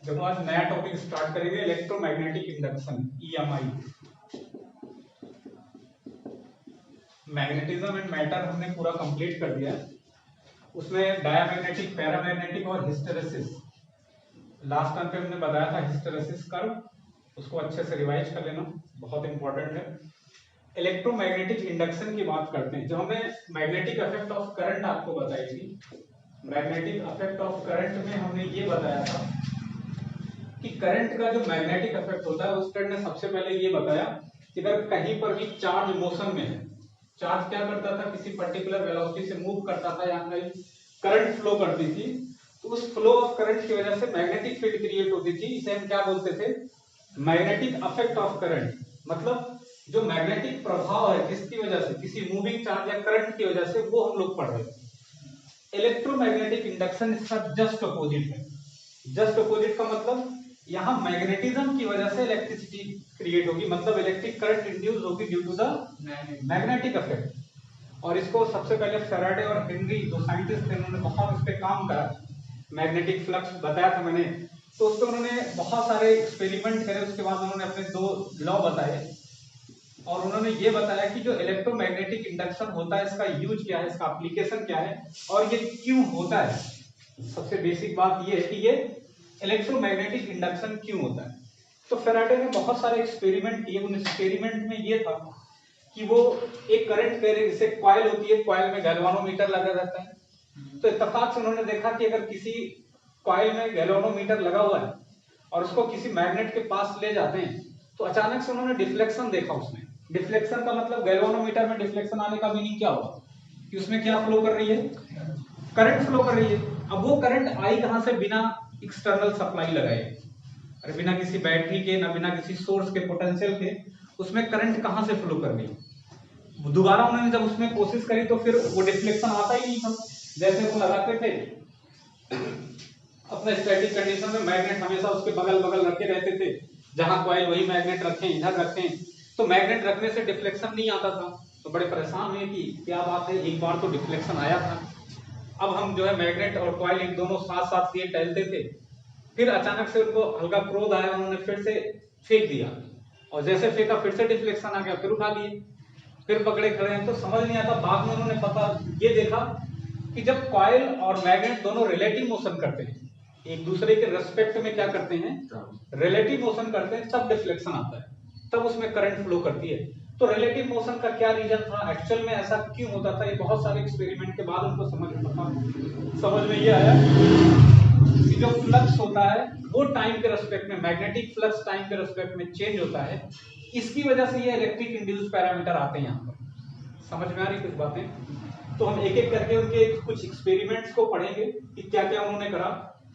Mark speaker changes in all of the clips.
Speaker 1: देखो आज नया टॉपिक स्टार्ट करेंगे, electromagnetic induction EMI. Magnetism and matter हमने पूरा कंप्लीट कर दिया है। उसमें डायमैग्नेटिक, पैरामैग्नेटिक और हिस्टेरेसिस लास्ट टाइम पे हमने बताया था। हिस्टेरेसिस कर्व, उसको अच्छे से रिवाइज कर लेना, बहुत इंपॉर्टेंट है। इलेक्ट्रोमैग्नेटिक इंडक्शन की बात करते हैं। जब हमने मैग्नेटिक इफेक्ट ऑफ करंट आपको बताई थी, मैग्नेटिक इफेक्ट ऑफ करंट में हमने ये बताया था कि करंट का जो मैग्नेटिक इफेक्ट होता है, उस ने सबसे पहले ये बताया कि अगर कहीं पर भी चार्ज मोशन में है, चार्ज क्या करता था, किसी पर्टिकुलर वेलोसिटी से मूव करता था या कहीं करंट फ्लो करती थी, तो उस फ्लो ऑफ करंट की वजह से मैग्नेटिक फील्ड क्रिएट होती थी। इसे हम क्या बोलते थे, मैग्नेटिक इफेक्ट ऑफ करंट। मतलब जो मैग्नेटिक प्रभाव है किसकी वजह से, किसी मूविंग चार्ज या करंट की वजह से, वो हम लोग पढ़ रहे थे। इलेक्ट्रोमैग्नेटिक इंडक्शन इसका जस्ट अपोजिट है। जस्ट अपोजिट का मतलब यहाँ मैग्नेटिज्म की वजह से इलेक्ट्रिसिटी क्रिएट होगी, मतलब इलेक्ट्रिक करंट इंड्यूस होगी due to the magnetic effect. और इसको सबसे पहले फैराडे और हेनरी, जो साइंटिस्ट थे, उन्होंने बहुत उस पर काम करा। मैग्नेटिक फ्लक्स बताया था मैंने, तो उस पर उन्होंने बहुत सारे एक्सपेरिमेंट करे। उसके बाद उन्होंने अपने 2 लॉ बताए और उन्होंने ये बताया कि जो इलेक्ट्रोमैग्नेटिक इंडक्शन होता है, इसका यूज क्या है, इसका एप्लीकेशन क्या है और ये क्यों होता है। सबसे बेसिक बात ये है कि ये इलेक्ट्रोमैग्नेटिक इंडक्शन क्यों होता है। तो फैराडे ने बहुत सारे एक्सपेरिमेंट किए। उन एक्सपेरिमेंट में ये था कि वो एक करंट कह रहे, जैसे कॉइल होती है, कॉइल में गैल्वानोमीटर लगा रहता है। तो इत्तेफाक से उन्होंने देखा कि अगर किसी कॉइल में गैल्वानोमीटर लगा हुआ है और उसको किसी मैग्नेट के पास ले जाते हैं, तो अचानक से उन्होंने डिफ्लेक्शन देखा उसमें। डिफ्लेक्शन का मतलब, गैल्वानोमीटर में डिफ्लेक्शन आने का मीनिंग क्या हुआ कि उसमें क्या फ्लो कर रही है, करंट फ्लो कर रही है। अब वो करंट आई कहां से, बिना एक्सटर्नल सप्लाई लगाए, अरे बिना किसी बैटरी के, ना बिना किसी सोर्स के, पोटेंशियल के, उसमें करंट कहां से फ्लो कर रही। दोबारा उन्होंने जब उसमें कोशिश करी तो फिर वो डिफ्लेक्शन आता ही नहीं था। जैसे वो लगाते थे अपने स्टैटिक कंडीशन में, मैग्नेट हमेशा उसके बगल बगल रखे रहते थे, जहां कॉइल वही मैग्नेट रखें, इधर रखें, तो मैग्नेट रखने से डिफ्लेक्शन नहीं आता था। तो बड़े परेशान हुए कि क्या बात है, एक बार तो डिफ्लेक्शन आया था। अब हम जो है मैग्नेट और कॉइल इन दोनों साथ साथ लिए टहलते थे। फिर अचानक से उनको हल्का क्रोध आया, उन्होंने फिर से फेंक दिया और जैसे फेंका फिर से डिफ्लेक्शन आ गया, फिर उठा लिए, फिर पकड़े खड़े हैं। तो समझ नहीं आता। बाद में उन्होंने पता ये देखा कि जब कॉइल और मैग्नेट दोनों रिलेटिव मोशन करते हैं, एक दूसरे के रेस्पेक्ट में क्या करते हैं, रिलेटिव मोशन करते हैं, तब डिफ्लेक्शन आता है, तब उसमें करंट फ्लो करती है। तो रिलेटिव मोशन का क्या रीजन था, एक्चुअल में ऐसा क्यों होता था, ये बहुत सारे एक्सपेरिमेंट के बाद उनको समझ में ये आया कि जो फ्लक्स होता है वो टाइम के रेस्पेक्ट में, मैग्नेटिक फ्लक्स टाइम के रेस्पेक्ट में चेंज होता है। इसकी वजह से ये इलेक्ट्रिक इंड्यूस पैरामीटर आते हैं यहाँ पर। समझ में आ रही कुछ बातें। तो हम एक एक करके उनके कुछ एक्सपेरिमेंट्स को पढ़ेंगे कि क्या क्या उन्होंने करा,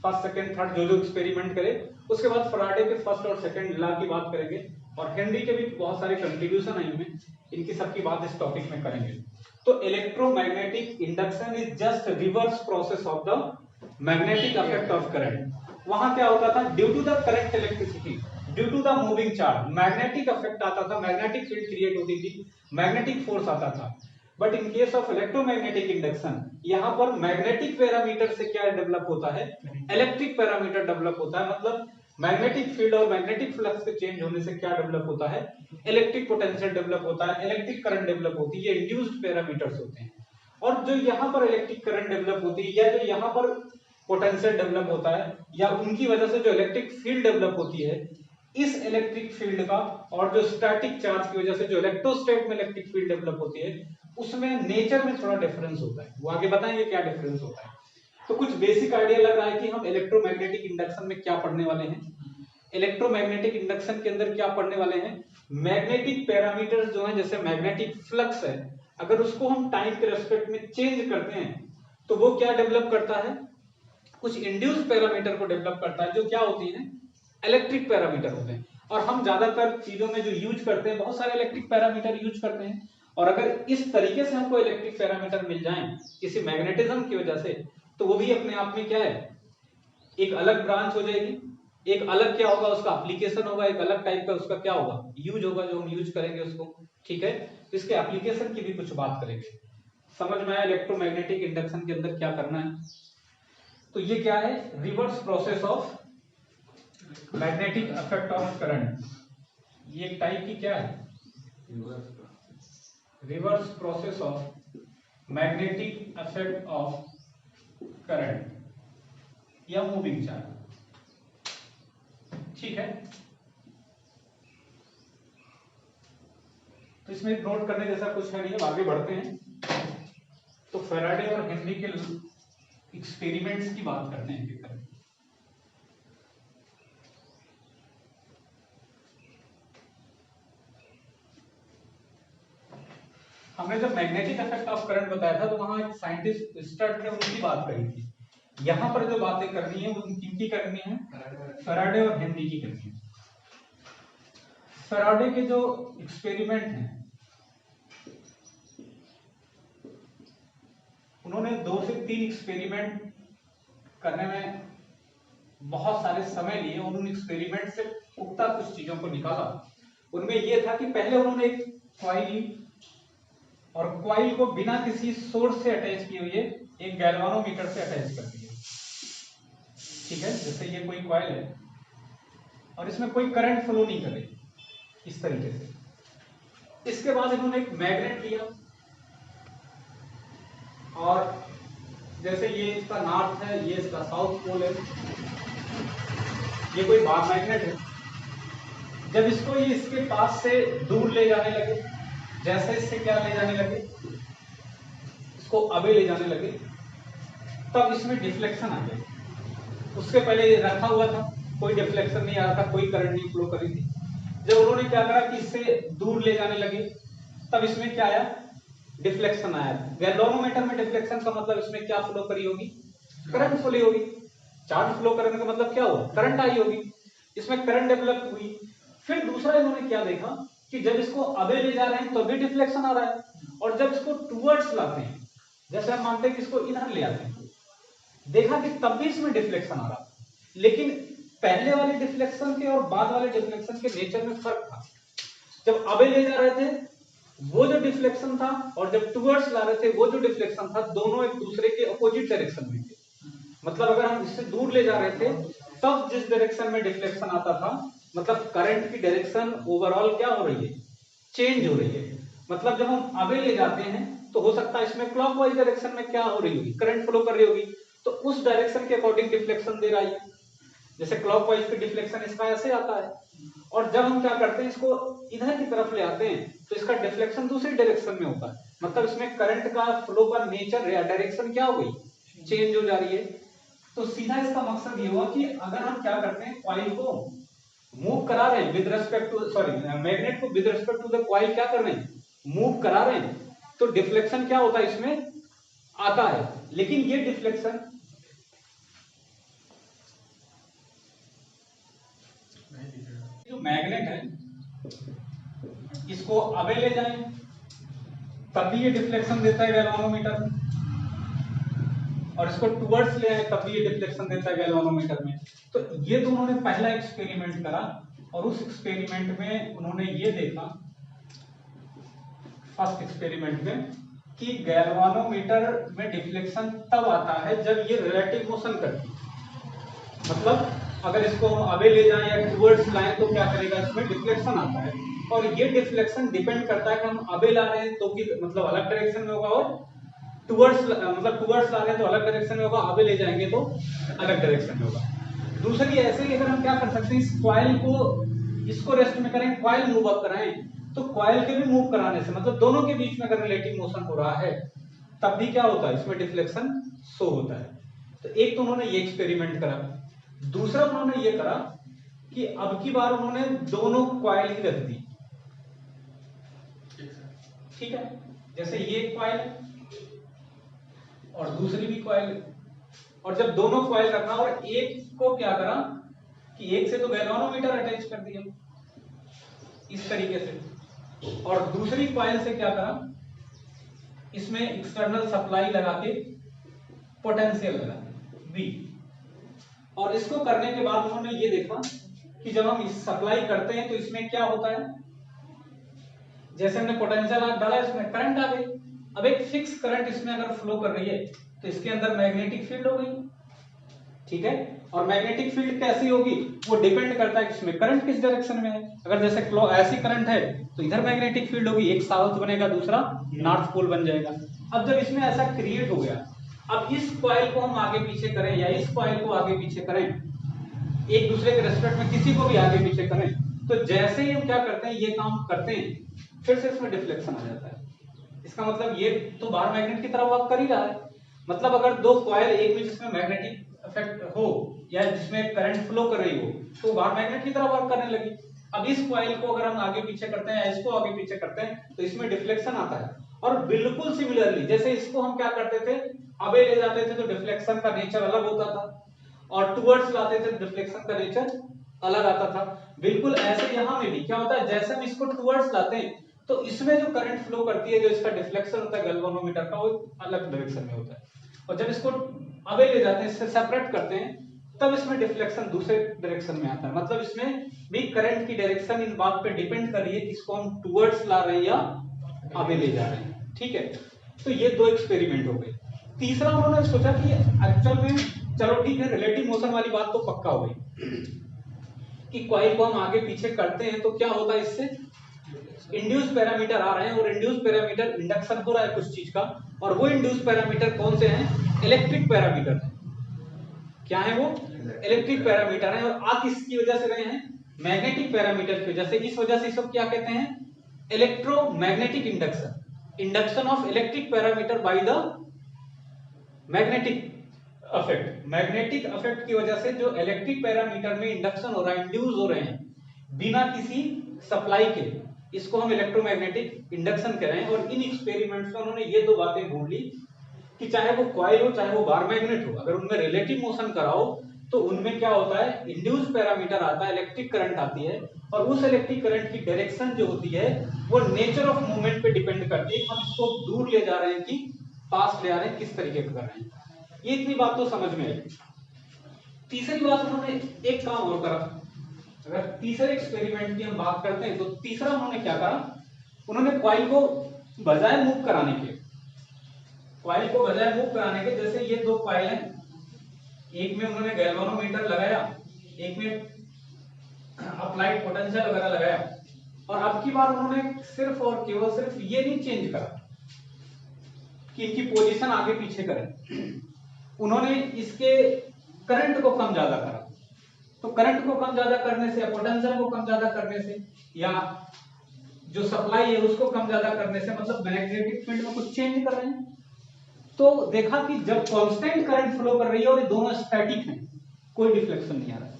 Speaker 1: फर्स्ट सेकंड थर्ड जो जो एक्सपेरिमेंट करे। उसके बाद फैराडे के फर्स्ट और सेकंड लॉ की बात करेंगे और हेनरी के भी बहुत सारे कंट्रीब्यूशन है इनमें, इनकी सबकी बात इस टॉपिक में करेंगे। तो electromagnetic induction is just reverse process of the magnetic effect of current. वहां क्या होता था, due to the current electricity, due to the moving charge, magnetic effect आता था, मैग्नेटिक फील्ड क्रिएट होती थी, मैग्नेटिक फोर्स आता था। But in case of electromagnetic induction, यहां पर मैग्नेटिक पैरामीटर से क्या डेवलप होता है, इलेक्ट्रिक पैरामीटर डेवलप होता है। मतलब मैग्नेटिक फील्ड और मैग्नेटिक फ्लक्स के चेंज होने से क्या डेवलप होता है, इलेक्ट्रिक पोटेंशियल डेवलप होता है, इलेक्ट्रिक करंट डेवलप होती है। ये इंड्यूस्ड पैरामीटर्स होते हैं। और जो यहाँ पर इलेक्ट्रिक करंट डेवलप होती है या जो यहाँ पर पोटेंशियल डेवलप होता है या उनकी वजह से जो इलेक्ट्रिक फील्ड डेवलप होती है, इस इलेक्ट्रिक फील्ड का और जो स्टैटिक चार्ज की वजह से जो इलेक्ट्रोस्टैट में इलेक्ट्रिक फील्ड डेवलप होती है, उसमें नेचर में थोड़ा डिफरेंस होता है। वो आगे बताएंगे क्या डिफरेंस होता है। तो कुछ बेसिक आइडिया लग रहा है कि हम इलेक्ट्रोमैग्नेटिक इंडक्शन में क्या पढ़ने वाले हैं। इलेक्ट्रोमैग्नेटिक इंडक्शन के अंदर क्या पढ़ने वाले हैं, मैग्नेटिक पैरामीटर्स जो हैं, जैसे मैग्नेटिक फ्लक्स है, अगर उसको हम टाइम के रेस्पेक्ट में चेंज करते हैं तो वो क्या डेवलप करता है, कुछ इंड्यूस पैरामीटर को डेवलप करता है, जो क्या होती है, इलेक्ट्रिक पैरामीटर होते हैं। और हम ज्यादातर चीजों में जो यूज करते हैं, बहुत सारे इलेक्ट्रिक पैरामीटर यूज करते हैं। और अगर इस तरीके से हमको इलेक्ट्रिक पैरामीटर मिल जाएं किसी मैग्नेटिज्म की वजह से, तो वो भी अपने आप में क्या है, एक अलग ब्रांच हो जाएगी। एक अलग क्या होगा, उसका एप्लीकेशन होगा, एक अलग टाइप का उसका क्या होगा, यूज होगा, जो हम यूज करेंगे उसको। ठीक है, तो इसके एप्लीकेशन की भी कुछ बात करेंगे। समझ में आया इलेक्ट्रोमैग्नेटिक इंडक्शन के अंदर क्या करना है। तो ये क्या है, reverse process of magnetic effect of current, ये एक टाइप की क्या है, reverse process of magnetic effect of current या मूविंग चार्ज। ठीक है, तो इसमें नोट करने जैसा कुछ है नहीं, अब आगे बढ़ते हैं। तो फैराडे और हेनरी के एक्सपेरिमेंट्स की बात करते हैं। हमने जब मैग्नेटिक इफेक्ट ऑफ करंट बताया था तो वहां एक साइंटिस्ट स्टर्ट थे, उनकी बात करी थी। यहां पर जो बातें करनी है वो किनकी करनी है, फैराडे और हेनरी की करनी है। फैराडे के जो एक्सपेरिमेंट हैं, उन्होंने 2 से 3 एक्सपेरिमेंट करने में बहुत सारे समय लिए और उन एक्सपेरिमेंट से पुख्ता कुछ चीजों को निकाला। उनमें यह था कि पहले उन्होंने एक कॉइल ली और कॉइल को बिना किसी सोर्स से अटैच किए हुए एक गैल्वानोमीटर से अटैच कर दिया। ठीक है, जैसे ये कोई कॉइल है और इसमें कोई करंट फ्लो नहीं करे, इस तरीके से। इसके बाद इन्होंने एक मैग्नेट लिया और जैसे ये इसका नॉर्थ है, ये इसका साउथ पोल है, ये कोई बार मैग्नेट है। जब इसको ये इसके पास से दूर ले जाने लगे, जैसे इससे क्या ले जाने लगे, इसको अबे ले जाने लगे, तब इसमें डिफ्लेक्शन आ गया। उसके पहले ये रखा हुआ था, कोई डिफ्लेक्शन नहीं आ रहा था, कोई करंट नहीं फ्लो करी थी। जब उन्होंने क्या करा कि इससे दूर ले जाने लगे, तब इसमें क्या आया, डिफ्लेक्शन आया। गैल्वानोमीटर में डिफ्लेक्शन का मतलब इसमें क्या फ्लो करी होगी, करंट फ्लो होगी। चार्ज फ्लो करने का मतलब क्या हुआ, करंट आई होगी, इसमें करंट डेवलप हुई। फिर दूसरा इन्होंने क्या देखा कि जब इसको अबे ले जा रहे हैं तो भी डिफ्लेक्शन आ रहा है, और जब इसको टुवर्ड्स लाते हैं, जैसे हम मानते हैं कि इसको इधर ले आते हैं, देखा कि तब भी इसमें डिफ्लेक्शन आ रहा था। लेकिन पहले वाले डिफ्लेक्शन के और बाद वाले डिफ्लेक्शन के नेचर में फर्क था। जब अबे ले जा रहे थे वो जो डिफ्लेक्शन था, और जब टुवर्ड्स ला रहे थे वो जो डिफ्लेक्शन था, दोनों एक दूसरे के अपोजिट डायरेक्शन में थे। मतलब अगर हम इससे दूर ले जा रहे थे तब जिस डायरेक्शन में डिफ्लेक्शन आता था, मतलब करंट की डायरेक्शन ओवरऑल क्या हो रही है, चेंज हो रही है। मतलब जब हम आगे ले जाते हैं तो हो सकता है इसमें क्लॉकवाइज डायरेक्शन में क्या हो रही होगी, करंट फ्लो कर रही होगी, तो उस डायरेक्शन के अकॉर्डिंग डिफ्लेक्शन दे रहा है। जैसे क्लॉकवाइज की डिफ्लेक्शन इसका ऐसे आता है, और जब हम क्या करते हैं इसको इधर की तरफ ले आते हैं तो इसका डिफ्लेक्शन दूसरी डायरेक्शन में होता है। मतलब इसमें करंट का फ्लो का नेचर या डायरेक्शन क्या हो गई, चेंज हो जा रही है। तो सीधा इसका मकसद ये हुआ कि अगर हम क्या करते हैं, कॉइल को मूव करा रहे हैं with respect to, sorry magnet को with respect to the coil क्या कर रहे हैं, मूव करा रहे हैं, तो डिफ्लेक्शन क्या होता है इसमें आता है। लेकिन ये डिफ्लेक्शन जो मैग्नेट है इसको अबे ले जाएं तब भी ये डिफ्लेक्शन देता है गैल्वानोमीटर में, और इसको टुवर्ड्स ले आए तब भी ये डिफ्लेक्शन देता है गैल्वानोमीटर में। तो ये तो उन्होंने पहला एक्सपेरिमेंट करा, और उस एक्सपेरिमेंट में उन्होंने ये देखा, फर्स्ट एक्सपेरिमेंट में, कि गैल्वानोमीटर में डिफ्लेक्शन तब आता है जब ये रिलेटिव मोशन करती है। मतलब अगर इसको हम अबे ले जाएं या टुवर्ड्स लाएं तो क्या करेगा, इसमें डिफ्लेक्शन आता है। और ये डिफ्लेक्शन डिपेंड करता है कि हम अबे ला रहे हैं तो कि मतलब अलग डायरेक्शन में होगा, और टुवर्ड्स मतलब टुवर्ड्स ला रहे हैं तो अलग डायरेक्शन में होगा, अबे ले जाएंगे तो अलग डायरेक्शन में होगा। दूसरी ऐसे ही अगर हम क्या कर सकते हैं, इस कॉइल को इसको रेस्ट में करें, कॉइल मूव अप कराएं, तो कॉइल के भी मूव कराने से मतलब दोनों के बीच में अगर रिलेटिव मोशन हो रहा है तब भी क्या होता है, इसमें डिफ्लेक्शन शो होता है। तो एक तो उन्होंने ये एक्सपेरिमेंट करा। दूसरा उन्होंने ये करा कि अब की बार उन्होंने दोनों कॉइल ही रख दी। ठीक है, जैसे ये कॉइल है और दूसरी भी कॉइल है, और जब दोनों कॉइल रखा और एक को क्या करा कि एक से तो गैल्वानोमीटर अटैच कर दिया इस तरीके से, और दूसरी कॉइल से क्या करा, इसमें एक्सटर्नल सप्लाई लगा के पोटेंशियल लगा V। और इसको करने के बाद उन्होंने ये देखा कि जब हम इस सप्लाई करते हैं तो इसमें क्या होता है, जैसे हमने पोटेंशियल डाला इसमें करंट आ गई। अब एक फिक्स करंट इसमें अगर फ्लो कर रही है तो इसके अंदर मैग्नेटिक फील्ड हो गई। ठीक है। और मैग्नेटिक फील्ड कैसी होगी, वो डिपेंड करता है किसमें, करंट किस डायरेक्शन में है। अगर जैसे ऐसी करंट है तो इधर मैग्नेटिक फील्ड होगी, एक साउथ बनेगा दूसरा नॉर्थ पोल बन जाएगा। अब जब इसमें ऐसा क्रिएट हो गया, अब इस कॉइल को हम आगे पीछे करें या इस कॉइल को आगे पीछे करें, एक दूसरे के रेस्पेक्ट में किसी को भी आगे पीछे करें, तो जैसे ही हम क्या करते हैं ये काम करते हैं, फिर से इसमें डिफ्लेक्शन आ जाता है। इसका मतलब ये तो बाहर मैग्नेट की तरह वर्क कर ही रहा है। मतलब अगर दो कॉइल एक में जिसमें मैग्नेटिक इफेक्ट हो या जिसमें करंट फ्लो कर रही हो, तो बाहर मैग्नेट की तरह वर्क करने लगी। अब इस कॉइल को अगर हम आगे पीछे करते हैं या इसको आगे पीछे करते हैं तो इसमें डिफ्लेक्शन आता है। और बिल्कुल सिमिलरली जैसे इसको हम क्या करते थे, अबे ले जाते थे तो डिफ्लेक्शन का नेचर अलग होता था, और टुवर्ड्स लाते थे डिफ्लेक्शन का नेचर अलग आता था। बिल्कुल ऐसे यहां में भी क्या होता है, जैसे हम इसको टुवर्ड्स लाते हैं तो इसमें जो करंट फ्लो करती है, जो इसका डिफ्लेक्शन होता है गैल्वेनोमीटर का, वो अलग डायरेक्शन में होता है। और जब इसको अवे ले जाते हैं, इससे सेपरेट करते हैं, तब इसमें डिफ्लेक्शन दूसरे डायरेक्शन में आता है। मतलब इसमें भी करंट की डायरेक्शन इन बात पे डिपेंड कर रही है कि इसको हम टुवर्ड्स ला रहे हैं या अवे ले जा रहे हैं। ठीक है, तो ये दो एक्सपेरिमेंट हो गए। तीसरा उन्होंने सोचा कि एक्चुअल में चलो ठीक है, रिलेटिव मोशन वाली बात तो पक्का हो गई कि कॉइल को हम आगे पीछे करते हैं तो क्या होता है, इससे इंड्यूस पैरामीटर आ रहे हैं, और इंड्यूस पैरामीटर इंडक्शन हो रहा है कुछ चीज का, और वो इंड्यूस पैरामीटर कौन से हैं, इलेक्ट्रिक पैरामीटर है। क्या है वो, इलेक्ट्रिक पैरामीटर है। और आ किसकी वजह से रहे हैं, मैग्नेटिक पैरामीटर की वजह से। इस वजह से इसको क्या कहते हैं, electromagnetic induction, induction of electric parameter by the magnetic affect. Magnetic affect की वजह से जो इलेक्ट्रिक पैरामीटर में इंडक्शन हो रहा है, इंड्यूस हो रहे हैं बिना किसी सप्लाई के, इसको हम इलेक्ट्रोमैग्नेटिक इंडक्शन कह रहे हैं। और इन एक्सपेरिमेंट्स में उन्होंने ये दो बातें ढूंढ ली कि चाहे वो कॉइल हो चाहे वो बार मैग्नेट हो, अगर उनमें रिलेटिव मोशन कराओ तो उनमें क्या होता है, इंड्यूस पैरामीटर आता है, इलेक्ट्रिक करंट आती है, और उस इलेक्ट्रिक करंट की डायरेक्शन जो होती है वो नेचर ऑफ मूवमेंट पे डिपेंड करती है। हम इसको दूर ले जा रहे हैं कि पास ले आ रहे हैं, किस तरीके का कर रहे हैं। ये इतनी बात तो समझ में आई। तीसरी बात उन्होंने एक काम और करा। अगर तीसरे एक्सपेरिमेंट की हम बात करते हैं तो तीसरा उन्होंने क्या करा, उन्होंने कॉइल को बजाय मूव कराने के, कॉइल को बजाय मूव कराने के, जैसे ये दो कॉइल हैं, एक में उन्होंने गैल्वेनोमीटर लगाया, एक में अप्लाइड पोटेंशियल वगैरह लगाया, और अब की बार उन्होंने सिर्फ और केवल सिर्फ ये नहीं चेंज करा कि इनकी पोजीशन आगे पीछे करें, उन्होंने इसके करंट को कम ज्यादा करा। तो करंट को कम ज्यादा करने से या पोटेंशियल को कम ज्यादा करने से या जो सप्लाई है उसको कम ज्यादा करने से, मतलब मैग्नेटिक फील्ड में कुछ चेंज कर रहे हैं। तो देखा कि जब कांस्टेंट करंट फ्लो कर रही है और ये दोनों स्टैटिक हैं, कोई डिफ्लेक्शन नहीं आ रहा है।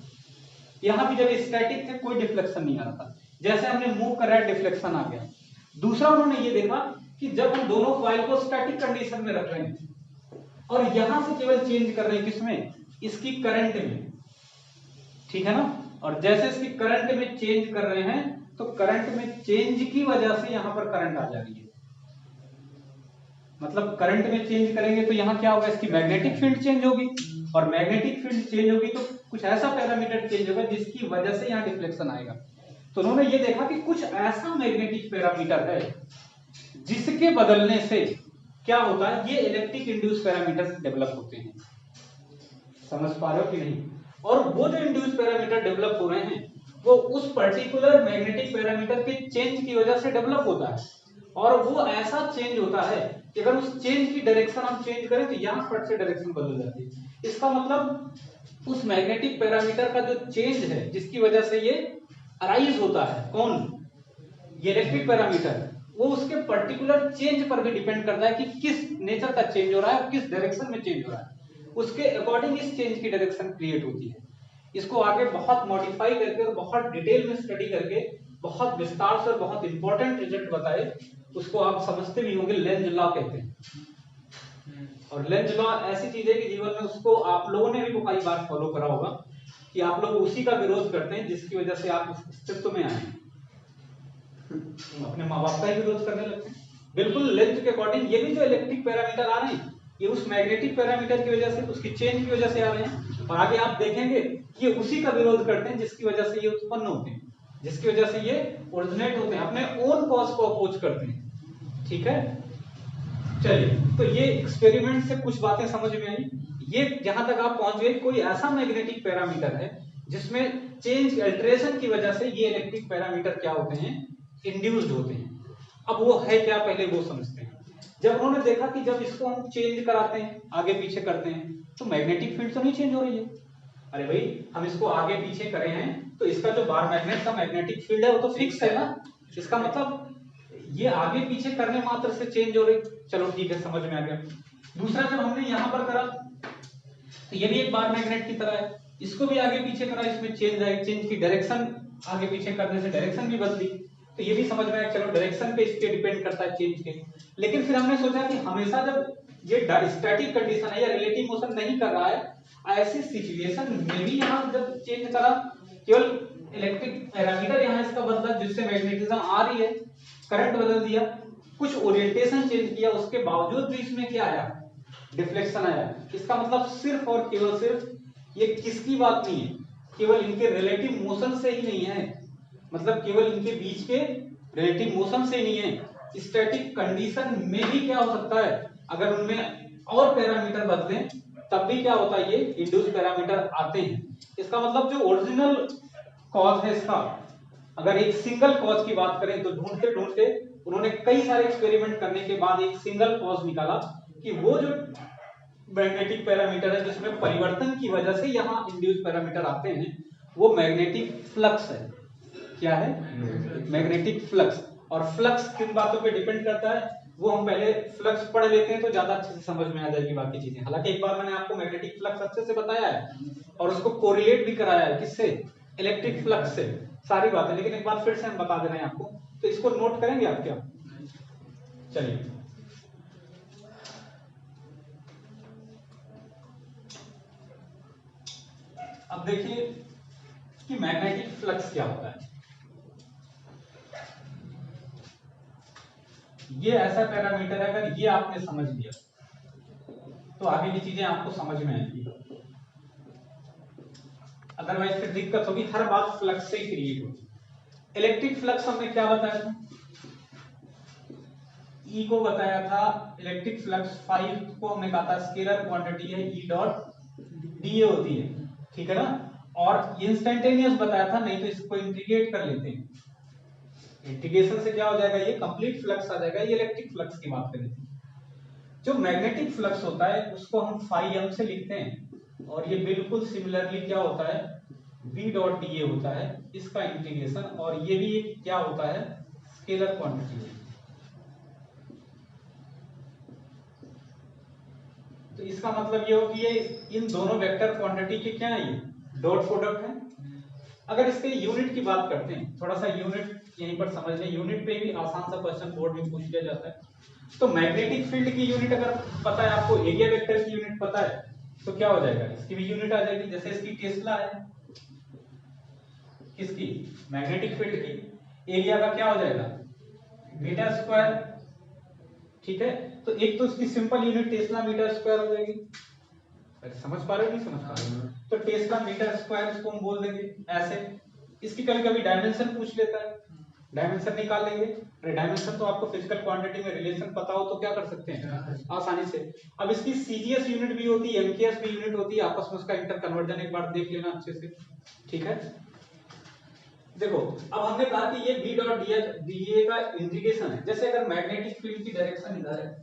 Speaker 1: यहां भी जब स्टैटिक थे कोई डिफ्लेक्शन नहीं आ रहा था, जैसे हमने मूव कर रहा है डिफ्लेक्शन आ गया। दूसरा उन्होंने ये देखा कि जब हम दोनों कॉइल को स्टैटिक कंडीशन में रख रहे हैं और यहां से केवल चेंज कर रहे हैं किसमें, इसकी करंट में, ठीक है ना, और जैसे इसकी करंट में चेंज कर रहे हैं तो करंट में चेंज की वजह से यहां पर करंट आ जा रही है। मतलब करंट में चेंज करेंगे तो यहां क्या होगा, इसकी मैग्नेटिक फील्ड चेंज होगी, और मैग्नेटिक फील्ड चेंज होगी तो कुछ ऐसा पैरामीटर चेंज होगा जिसकी वजह से यहां डिफ्लेक्शन आएगा। तो उन्होंने ये देखा कि कुछ ऐसा मैग्नेटिक पैरामीटर है जिसके बदलने से क्या होता है, ये इलेक्ट्रिक इंड्यूस पैरामीटर डेवलप होते हैं। समझ पा रहे हो कि नहीं? और वो जो इंड्यूस पैरामीटर डेवलप हो रहे हैं वो उस पर्टिकुलर मैग्नेटिक पैरामीटर के चेंज की वजह से डेवलप होता है, और वो ऐसा चेंज होता है कि अगर उस चेंज की डायरेक्शन हम चेंज करें तो यहां फट से डायरेक्शन बदल जाती है। इसका मतलब उस मैग्नेटिक पैरामीटर का जो चेंज है जिसकी वजह से ये अराइज होता है, कौन, ये इलेक्ट्रिक पैरामीटर, वो उसके पर्टिकुलर चेंज पर भी डिपेंड करता है कि किस नेचर का चेंज हो रहा है और किस डायरेक्शन में चेंज हो रहा है, उसके अकॉर्डिंग इस चेंज की डायरेक्शन क्रिएट होती है। इसको आगे बहुत मॉडिफाई करके और बहुत डिटेल में स्टडी करके बहुत विस्तार से और बहुत इंपॉर्टेंट रिजल्ट बताए, उसको आप समझते भी होंगे, लेंज लॉ कहते हैं। और लेंज लॉ ऐसी चीज है कि जीवन में उसको आप लोगों ने भी कई बार फॉलो करा होगा कि आप लोग उसी का विरोध करते हैं जिसकी वजह से आप उस अस्तित्व में आए, अपने माँ बाप का ही विरोध करने लगते हैं। बिल्कुल लेंज के अकॉर्डिंग ये भी जो इलेक्ट्रिक पैरामीटर आ रहे हैं ये उस मैग्नेटिक पैरामीटर की वजह से, उसकी चेंज की वजह से आ रहे हैं, और आगे आप देखेंगे कि ये उसी का विरोध करते हैं जिसकी वजह से ये उत्पन्न होते हैं, जिसकी वजह से ये ओरिजिनेट होते हैं, अपने ओन कॉज को अपोज करते हैं। ठीक है, चलिए, तो ये एक्सपेरिमेंट से कुछ बातें समझ में आई। ये जहां तक आप पहुंच गए, कोई ऐसा मैग्नेटिक पैरामीटर है जिसमें चेंज अल्टरेशन की वजह से ये इलेक्ट्रिक पैरामीटर क्या होते हैं, इंड्यूस्ड होते हैं। अब वो है क्या, पहले वो समझते हैं। जब उन्होंने देखा कि जब इसको हम चेंज कराते हैं, आगे पीछे करते हैं, तो मैग्नेटिक फील्ड तो नहीं चेंज हो रही है। अरे भाई, हम इसको आगे पीछे करे हैं तो इसका जो बार मैग्नेट का मैग्नेटिक फील्ड है वो तो फिक्स है ना। इसका मतलब ये आगे पीछे करने मात्र से चेंज हो रही। चलो ठीक है, समझ में आ गया। दूसरा, जब हमने यहां पर करा तो ये भी एक बार मैग्नेट की तरह है, इसको भी आगे पीछे करा, इसमें चेंज आई, चेंज की डायरेक्शन आगे पीछे करने से डायरेक्शन भी बदली। तो ये भी समझ में आया, चलो डायरेक्शन पे इसके डिपेंड करता है चेंज के। लेकिन फिर हमने सोचा कि हमेशा जब ये स्टैटिक कंडीशन है या रिलेटिव मोशन नहीं कर रहा है, ऐसी सिचुएशन में भी यहाँ जब चेंज करा, केवल इलेक्ट्रिक पैरामीटर यहाँ इसका बदला जिससे मैग्नेटिज्म आ रही है, करंट बदल दिया, कुछ ओरिएंटेशन चेंज किया, उसके बावजूद भी इसमें क्या आया, डिफ्लेक्शन आया। इसका मतलब सिर्फ और केवल सिर्फ ये किसकी बात नहीं है, केवल इनके रिलेटिव मोशन से ही नहीं है, मतलब केवल इनके बीच के रिलेटिव मोशन से ही नहीं है, स्टैटिक कंडीशन में भी क्या हो सकता है, अगर उनमें और पैरामीटर बदले तब भी क्या होता है, ये इंड्यूस पैरामीटर आते हैं। इसका मतलब जो ओरिजिनल कॉज है इसका, अगर एक सिंगल कॉज की बात करें तो ढूंढते ढूंढते उन्होंने कई सारे एक्सपेरिमेंट करने के बाद एक सिंगल कॉज निकाला कि वो जो मैग्नेटिक पैरामीटर है जिसमें परिवर्तन की वजह से यहाँ इंड्यूस पैरामीटर आते हैं, वो मैग्नेटिक फ्लक्स है। क्या है? Magnetic flux. और फ्लक्स किन बातों पे डिपेंड करता है, वो हम पहले फ्लक्स पढ़ लेते हैं तो ज्यादा अच्छे से समझ में आ जाएगी बाकी चीजें। हालांकि एक बार मैंने आपको मैग्नेटिक फ्लक्स अच्छे से बताया है और उसको कोरिलेट भी कराया है, किससे, इलेक्ट्रिक फ्लक्स से, सारी बातें। लेकिन एक बार फिर से हम बता दे रहे हैं आपको, तो इसको नोट करेंगे आप क्या? चलिए, अब देखिए कि मैग्नेटिक फ्लक्स क्या होता है। ये ऐसा पैरामीटर है, अगर ये आपने समझ लिया तो आगे की चीजें आपको समझ में आएंगी, अदरवाइज फिर दिक्कत होगी, हर बात फ्लक्स से ही क्रिएट होगी। इलेक्ट्रिक फ्लक्स हमने क्या बताया था, ई को बताया था इलेक्ट्रिक फ्लक्स, 5 को हमने कहा था स्केलर क्वांटिटी है, ई डॉट डी होती है, ठीक है ना। और इंस्टेंटेनियस बताया था, नहीं तो इसको इंटीग्रेट कर लेते हैं, इंटीग्रेशन से क्या हो जाएगा, ये कंप्लीट फ्लक्स आ जाएगा। ये इलेक्ट्रिक फ्लक्स की बात करें, जो मैग्नेटिक फ्लक्स होता है उसको हम φm से लिखते हैं, और ये बिल्कुल सिमिलरली क्या होता है, v डॉट डी होता है, इसका इंटीग्रेशन, और ये भी क्या होता है, स्केलर क्वांटिटी है। तो इसका मतलब ये हो कि ये इन दोनों वेक्टर क्वांटिटी के क्या है, ये डॉट प्रोडक्ट है। अगर इसके यूनिट की बात करते हैं, थोड़ा सा यूनिट यहीं पर समझ लें, यूनिट पे भी आसान सा क्वेश्चन बोर्ड में पूछ लिया जाता है। तो मैग्नेटिक फील्ड की यूनिट अगर पता है आपको, एरिया वेक्टर की यूनिट पता है, तो क्या हो जाएगा, इसकी भी यूनिट आ जाएगी। जैसे इसकी टेस्ला है, किसकी, मैग्नेटिक फील्ड की, एरिया का क्या हो जाएगा, मीटर स्क्वायर, ठीक है। तो एक तो इसकी simple unit tesla metre square हो जाएगी। समझ पा रहे हो, नहीं समझ पा रहे हो, तो टेस्ला मीटर स्क्वायर इसको हम बोल देंगे ऐसे। इसकी कभी कभी डायमेंशन पूछ लेता है, डायमेंशन निकाल लेंगे। अरे डायमेंशन तो आपको फिजिकल क्वांटिटी में रिलेशन पता हो तो क्या कर सकते हैं आसानी से। अब इसकी सीजीएस यूनिट भी होती है, एमकेएस भी यूनिट होती है, आपस में उसका इंटर कन्वर्जन एक बार देख लेना अच्छे से, ठीक है। देखो, अब हमने कहा कि ये बी डॉट डी का इंटीग्रेशन है। जैसे अगर मैग्नेटिक फील्ड की डायरेक्शन इधर है,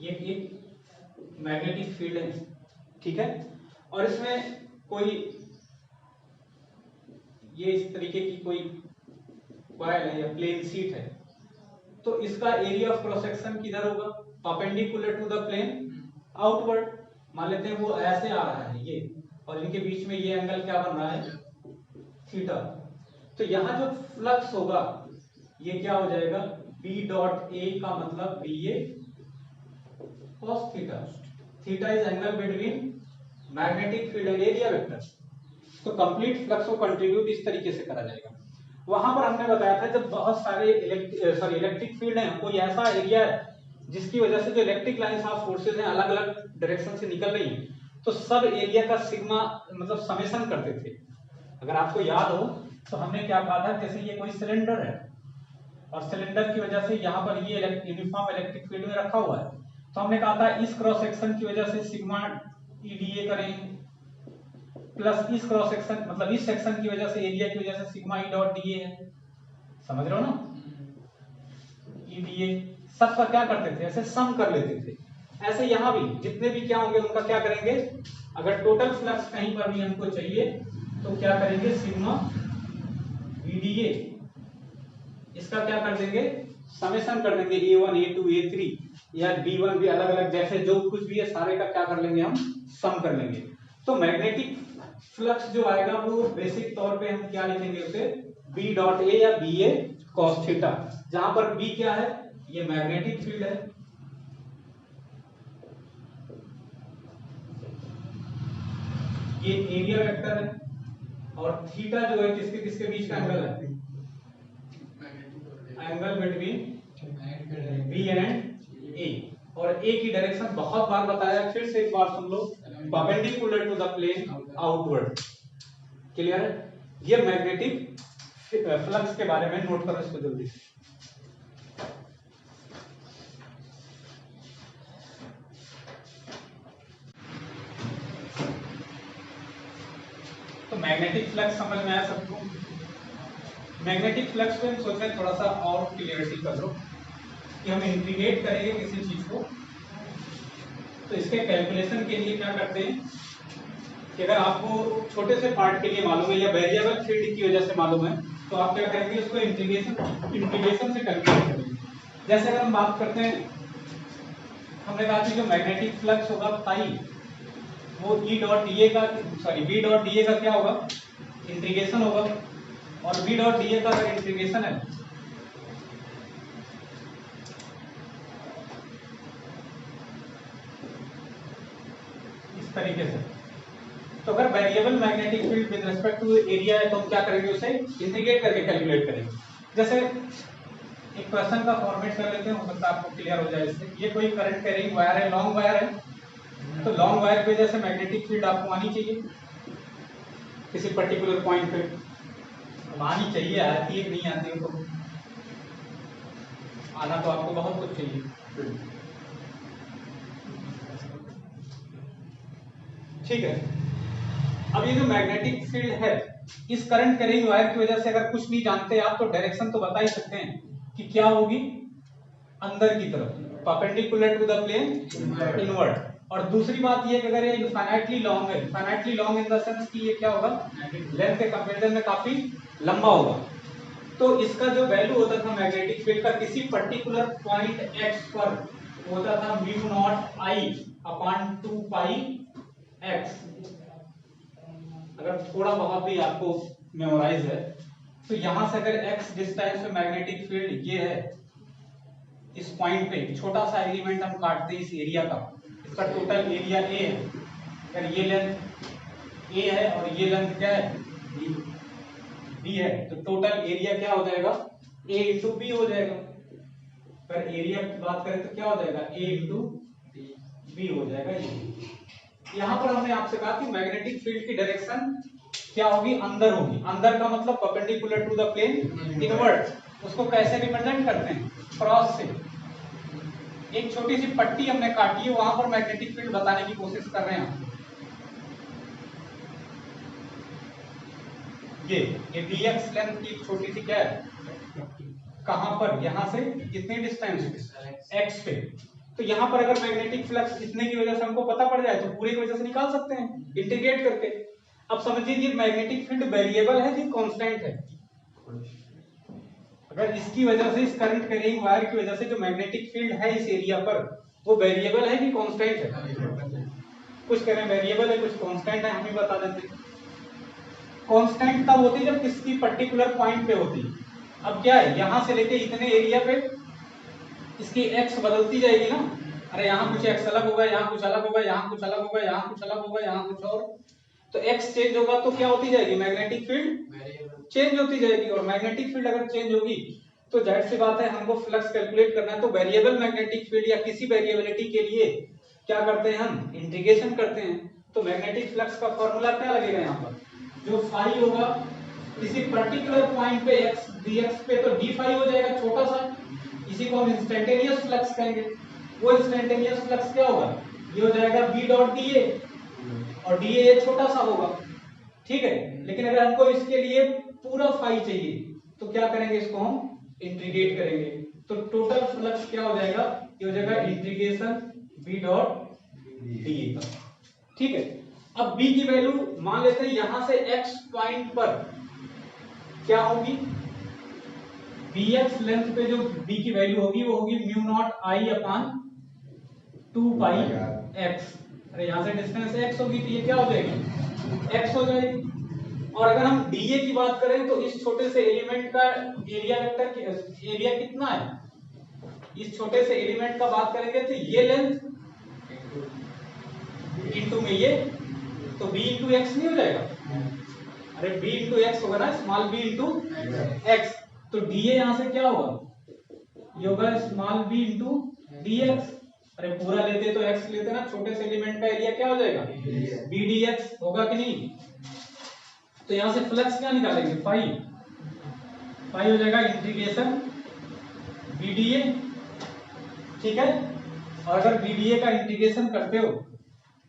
Speaker 1: ये मैग्नेटिक फील्ड है, ठीक है, और इसमें कोई ये इस तरीके की कोई कॉइल है या प्लेन शीट है, तो इसका एरिया ऑफ क्रॉस सेक्शन किधर होगा, perpendicular to the plane outward. मान लेते हैं वो ऐसे आ रहा है ये, और इनके बीच में ये एंगल क्या बन रहा है, थीटा। तो यहां जो फ्लक्स होगा ये क्या हो जाएगा, बी डॉट ए का मतलब B A cos theta. Theta is angle between magnetic field and area vector. तो कंप्लीट फ्लक्स को कंट्रीब्यूट इस तरीके से करा जाएगा। वहां पर हमने बताया था जब बहुत सारे इलेक्ट्रिक फील्ड हैं, कोई ऐसा एरिया है जिसकी वजह से जो इलेक्ट्रिक लाइंस ऑफ फोर्सेज हैं अलग अलग डायरेक्शन से निकल रही हैं, तो सब एरिया का सिग्मा मतलब समेशन करते थे। अगर आपको याद हो तो हमने क्या कहा था, जैसे ये कोई सिलेंडर है और सिलेंडर की वजह से यहाँ पर ये यूनिफॉर्म इलेक्ट्रिक फील्ड में रखा हुआ है, तो हमने कहा था इस क्रॉस सेक्शन की वजह से सिग्मा ईडीए करें, प्लस इस क्रॉस सेक्शन मतलब इस सेक्शन की वजह से एरिया की वजह से सिग्मा ई डॉट डीए है। समझ रहे हो ना? ईडीए सब का क्या करते थे, ऐसे सम कर लेते थे। ऐसे यहां भी जितने भी क्या होंगे उनका क्या करेंगे, अगर टोटल फ्लक्स कहीं पर भी हमको चाहिए तो क्या करेंगे, सिग्मा वीडीए इसका क्या कर देंगे, समेशन कर देंगे, A1 A2 A3 या B1 भी अलग अलग, जैसे जो कुछ भी है सारे का क्या कर लेंगे हम, सम कर लेंगे। तो मैग्नेटिक फ्लक्स जो आएगा वो बेसिक तौर पे हम क्या लिखेंगे उसे, B डॉट ए या बी ए कॉस थीटा, जहां पर B क्या है, ये मैग्नेटिक फील्ड है, ये एरिया वेक्टर है, और थीटा जो है किसके किसके बीच का एंगल है, एंगल बिटवीन बी एंड ए, और ए की डायरेक्शन बहुत बार बताया, फिर से एक बार सुन लो, perpendicular to the plane outward. Clear है? ये मैग्नेटिक फ्लक्स के बारे में नोट करो इसको जल्दी से। तो मैग्नेटिक फ्लक्स समझ में आया सबको? मैग्नेटिक फ्लक्स पे हम सोच रहे हैं थोड़ा सा और क्लियरिटी कर लो कि हम इंटीग्रेट करेंगे किसी चीज को, तो इसके कैलकुलेशन के लिए क्या करते हैं कि अगर आपको छोटे से पार्ट के लिए मालूम है या वेरिएबल फील्ड की वजह से मालूम है, तो आप क्या करेंगे, उसको इंटीग्रेशन से कैलकुलेट करेंगे। जैसे अगर हम बात करते हैं, हमने कहा कि जो मैग्नेटिक फ्लक्स होगा फाई, वो ई डॉट डीए का, सॉरी बी डॉट डीए का क्या होगा, इंटीग्रेशन होगा, और बी डॉट डीए का अगर इंटीग्रेशन है इस तरीके से, तो अगर variable magnetic field with respect to area है तो हम क्या करेंगे, उसे इंटीग्रेट करके कैलकुलेट करेंगे। जैसे एक क्वेश्चन का फॉर्मेट कर लेते हैं, हो सकता है आपको क्लियर हो जाए इससे। ये कोई करंट कैरिंग वायर है, लॉन्ग वायर है, तो लॉन्ग वायर की वजह से मैग्नेटिक फील्ड आपको आनी चाहिए किसी पर्टिकुलर पॉइंट पे, आनी चाहिए, आती है कि नहीं आती है, तो आना तो आपको बहुत कुछ चाहिए, ठीक है। अब ये जो मैग्नेटिक फील्ड है, इस करंट कैरिंग वायर की वजह से अगर कुछ नहीं जानते आप तो डायरेक्शन तो बता ही सकते हैं कि क्या होगी, अंदर की तरफ, perpendicular to the plane inward. और दूसरी बात ये कि अगर ये इनफाइनाइटली लॉन्ग है, infinitely long in the sense कि ये क्या होगा, लेंथ के कंपैरिजन में काफी लंबा होगा, तो इसका जो वैल्यू होता था मैग्नेटिक फील्ड का किसी पर्टिकुलर पॉइंट x पर होता था mu naught I upon 2 pi x। अगर थोड़ा बहुत भी आपको मेमोराइज है तो यहां से अगर x डिस्टेंस पे मैग्नेटिक फील्ड ये है, इस पॉइंट पे छोटा सा एलिमेंट हम काटते हैं इस एरिया का, इसका टोटल एरिया a है, अगर ये लेंथ a है और ये लेंथ क्या है, b है, तो टोटल एरिया क्या हो जाएगा, a इंटू बी हो जाएगा। अगर एरिया की बात करें तो क्या हो जाएगा, a इंटू बी हो जाएगा। यहाँ पर हमने आपसे कहा कि मैग्नेटिक फील्ड की डायरेक्शन क्या होगी, अंदर होगी। अंदर का मतलब perpendicular to the plane inward. उसको कैसे रिप्रेजेंट करते हैं, क्रॉस से। एक छोटी सी पट्टी हमने काटी है, वहां पर मैग्नेटिक फील्ड बताने की कोशिश कर रहे हैं। ये dx लेंथ की छोटी सी क्या है, कहां पर, यहां से कितनी डिस्टेंस, x पे। तो यहां पर अगर मैग्नेटिक फ्लक्स इतने की वजह से हमको पता पड़ जाए तो पूरे की वजह से निकाल सकते हैं इंटीग्रेट करके। अब समझिए ये मैग्नेटिक फील्ड वेरिएबल है कि कांस्टेंट है। अगर इसकी वजह से, इस करंट कैरिंग वायर की वजह से जो मैग्नेटिक फील्ड है इस एरिया पर, वो वेरिएबल है कि कांस्टेंट है। कुछ कह रहे हैं वेरिएबल है, कुछ कांस्टेंट है, हम ही बता देते हैं। कांस्टेंट तब होती है जब किसी पर्टिकुलर पॉइंट पे होती है। अब क्या है, यहां से लेके इतने एरिया पे इसकी x बदलती जाएगी ना, अरे यहाँ कुछ x अलग होगा, यहाँ कुछ अलग होगा, यहाँ कुछ अलग होगा, यहाँ कुछ अलग होगा, यहाँ कुछ और, तो x चेंज होगा तो क्या होती जाएगी, मैग्नेटिक फील्ड चेंज होती जाएगी। और मैग्नेटिक फील्ड अगर चेंज होगी तो जाहिर सी बात है हमको फ्लक्स कैलकुलेट करना है, तो वेरिएबल मैग्नेटिक फील्ड या किसी वेरिएबिलिटी के लिए क्या करते हैं, हम इंटीग्रेशन करते हैं। तो मैग्नेटिक फ्लक्स का फॉर्मूला क्या लगेगा यहाँ पर, जो फाई होगा किसी पर्टिकुलर पॉइंट पे x dx पे, तो d फाई हो जाएगा छोटा सा, इसी को हम इंस्टेंटेनियस फ्लक्स कहेंगे। वो इंस्टेंटेनियस फ्लक्स क्या होगा, ये हो जाएगा बी डॉट डी ए, और डी ए छोटा सा होगा, ठीक है। लेकिन अगर हमको इसके लिए पूरा फाई चाहिए तो क्या करेंगे, इसको हम इंटीग्रेट करेंगे, तो टोटल फ्लक्स क्या हो जाएगा, ये हो जाएगा integration B dot D A का, ठीक है। अब b की वैल्यू मान लेते हैं यहां से x पॉइंट पर क्या होगी, bx लेंथ पे जो b की वैल्यू होगी वो होगी म्यू नॉट आई अपान 2 पाई x। अरे यहां से डिस्टेंस x होगी तो ये क्या हो जाएगी, x हो जाएगी। और अगर हम dA की बात करें तो इस छोटे से एलिमेंट का एरिया वेक्टर एरिया कितना है, इस छोटे से एलिमेंट का बात करेंगे तो ये लेंथ इनटू में ये, तो b इंटू एक्स नहीं हो जाएगा, अरे b इंटू एक्स होगा ना, स्मॉल b इंटू एक्स, तो dA यहां से क्या होगा, ये होगा स्मॉल b इंटू dx। अरे पूरा लेते तो x लेते ना, छोटे से एलिमेंट का एरिया क्या हो जाएगा, b dx होगा कि नहीं। तो यहां से फ्लक्स क्या निकालेंगे, फाई, फाई हो जाएगा इंटीग्रेशन b dA, ठीक है। और अगर b dA का इंटीग्रेशन करते हो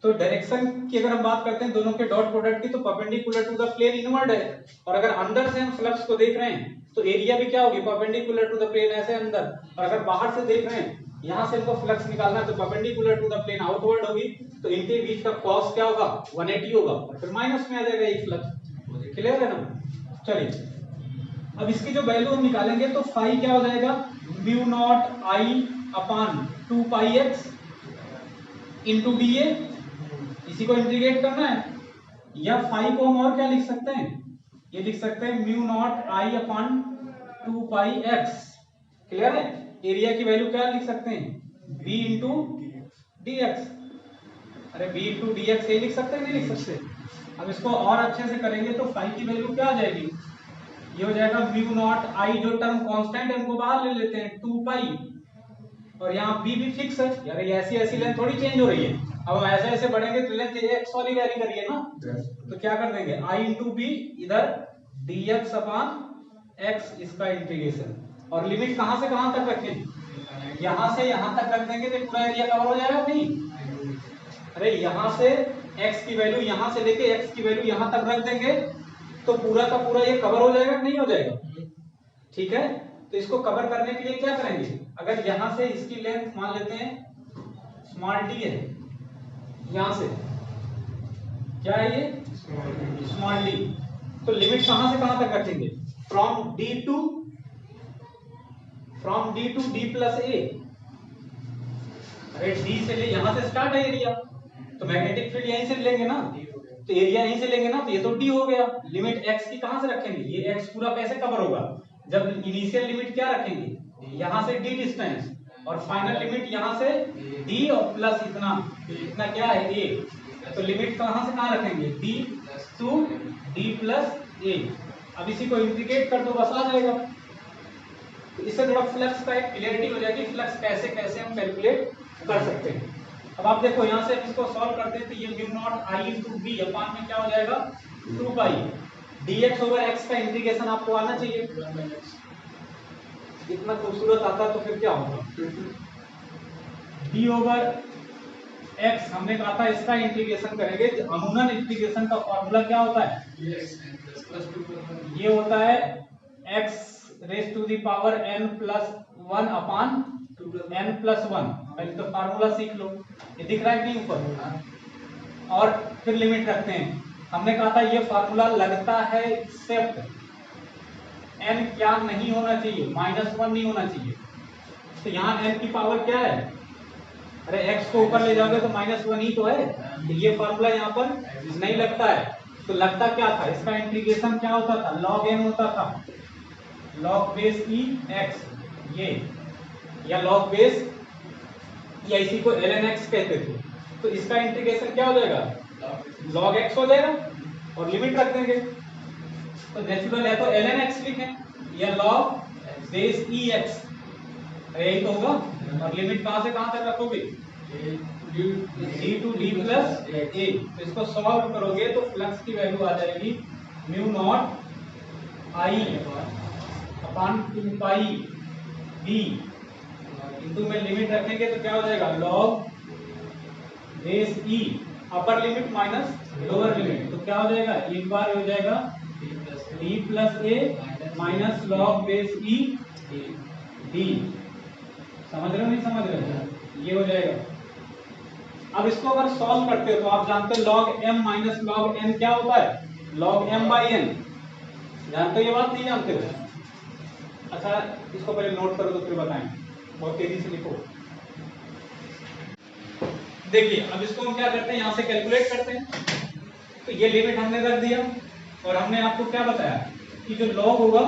Speaker 1: तो डायरेक्शन की अगर हम बात करते हैं दोनों के डॉट प्रोडक्ट की, तो perpendicular to the plane inward है, और अगर अंदर से हम फ्लक्स को देख रहे हैं तो एरिया भी क्या होगी, परपेंडिकुलर टू द प्लेन ऐसे अंदर, और अगर बाहर से देख रहे हैं यहां से हमको फ्लक्स निकालना है तो perpendicular to the plane outward होगी, तो इनके बीच का कॉस क्या होगा, 180 होगा, और फिर माइनस में आ जाएगा एक फ्लक्स, क्लियर है ना। चलिए अब इसकी जो वैल्यू हम निकालेंगे तो फाई क्या हो जाएगा, म्यू नॉट आई अपान 2 पाई एक्स इंटू डीए, इसी को इंटीग्रेट करना है, या फाई को हम और क्या लिख सकते हैं, ये लिख सकते हैं mu naught I upon 2 pi x, clear है। एरिया की वैल्यू क्या लिख सकते हैं, b इंटू डी एक्स, अरे b इंटू डी एक्स ये लिख सकते हैं, नहीं लिख सकते। अब इसको और अच्छे से करेंगे तो फाई की वैल्यू क्या आ जाएगी, ये हो जाएगा म्यू नॉट आई, जो टर्म कांस्टेंट है उनको बाहर ले लेते हैं, 2 पाई, और यहाँ b भी फिक्स है, यार ये ऐसी ऐसी लेंथ थोड़ी चेंज हो रही है, अब हम ऐसे ऐसे बढ़ेंगे तो लेंथ x वाली वैरी करिए ना, तो क्या कर देंगे i इंटू बी, इधर dx अपॉन x, इसका इंटीग्रेशन, और लिमिट कहां से कहां तक रखें, यहां से यहां तक रख देंगे तो पूरा एरिया कवर हो जाएगा नहीं, अरे यहां से x की वैल्यू यहां से लेके x की वैल्यू यहां तक रख देंगे तो पूरा का पूरा ये कवर हो जाएगा नहीं हो जाएगा, ठीक है। तो इसको कवर करने के लिए क्या करेंगे, अगर यहां से इसकी लेंथ मान लेते हैं स्मॉल d है, यहां से क्या है ये स्मॉल d, तो लिमिट कहां से कहां तक रखेंगे, from d to d plus a, अरे d से ले यहां से स्टार्ट है एरिया, तो मैग्नेटिक फील्ड यहीं से लेंगे ना, तो एरिया यहीं से लेंगे ना, तो ये तो d हो गया। लिमिट x की कहां से रखेंगे, ये x पूरा कैसे कवर होगा, जब इनिशियल लिमिट क्या रखेंगे, यहां से d डिस्टेंस, और फाइनल लिमिट यहां से d और प्लस इतना इतना क्या है a, तो लिमिट कहां से कहां रखेंगे, d to d plus a। अब इसी को इंटीग्रेट कर दो, बस आ जाएगा, तो इससे थोड़ा फ्लक्स का एक क्लियरिटी हो जाएगी, फ्लक्स कैसे कैसे हम कैलकुलेट कर सकते हैं। अब आप देखो यहां से हम इसको सॉल्व करते हैं तो ये म्यू नॉट आई इंटू बी अपान में क्या हो जाएगा 2 पाई dx ओवर x का इंटीग्रेशन आपको आना चाहिए, इतना खूबसूरत आता तो फिर क्या होगा, d ओवर x हमने कहा था इसका इंटीग्रेशन करेंगे, अमूमन इंटीग्रेशन का फॉर्मूला क्या होता है, ये होता है x raise to the power n plus 1 upon n plus 1, पहले तो फार्मूला सीख लो, ये दिख रहा है कि ऊपर, और फिर लिमिट रखते हैं, हमने कहा था ये फार्मूला लगता है एक्सेप्ट n क्या नहीं होना चाहिए, -1 नहीं होना चाहिए, तो यहाँ n की पावर क्या है, अरे x को ऊपर ले जाओगे तो -1 ही तो है, तो ये फार्मूला यहाँ पर नहीं लगता है, तो लगता क्या था, इसका इंटीग्रेशन क्या होता था, log n होता था, log बेस ई x, ये या log बेस या इसी को ln x कहते थे, तो इसका इंटीग्रेशन क्या हो जाएगा, log x हो जाएगा, और लिमिट रख देंगे, तो नेचुरल है तो ln x लिखें या log बेस ई x, यही तो होगा, और लिमिट कहां से कहां तक रखोगे, d to d plus a, तो इसको सॉल्व करोगे तो फ्लक्स की वैल्यू आ जाएगी mu naught I upon 2 pi b into में लिमिट रखेंगे तो क्या हो जाएगा, log base e, upper limit minus lower limit, तो क्या हो जाएगा, एक बार हो जाएगा d plus a minus log base e d. समझ रहे हो नहीं समझ रहे हो, ये हो जाएगा। अब इसको अगर सॉल्व करते हो तो आप जानते हो log m minus log n क्या होता है, लॉग एम बाई एन। जानते हो ये बात, नहीं जानते हो? अच्छा इसको पहले नोट करो तो फिर बताएंगे, बहुत तेजी से लिखो। देखिए अब इसको हम क्या करते हैं, यहां से कैलकुलेट करते हैं। तो ये लिमिट हमने रख दिया और हमने आपको क्या बताया कि जो लॉग होगा,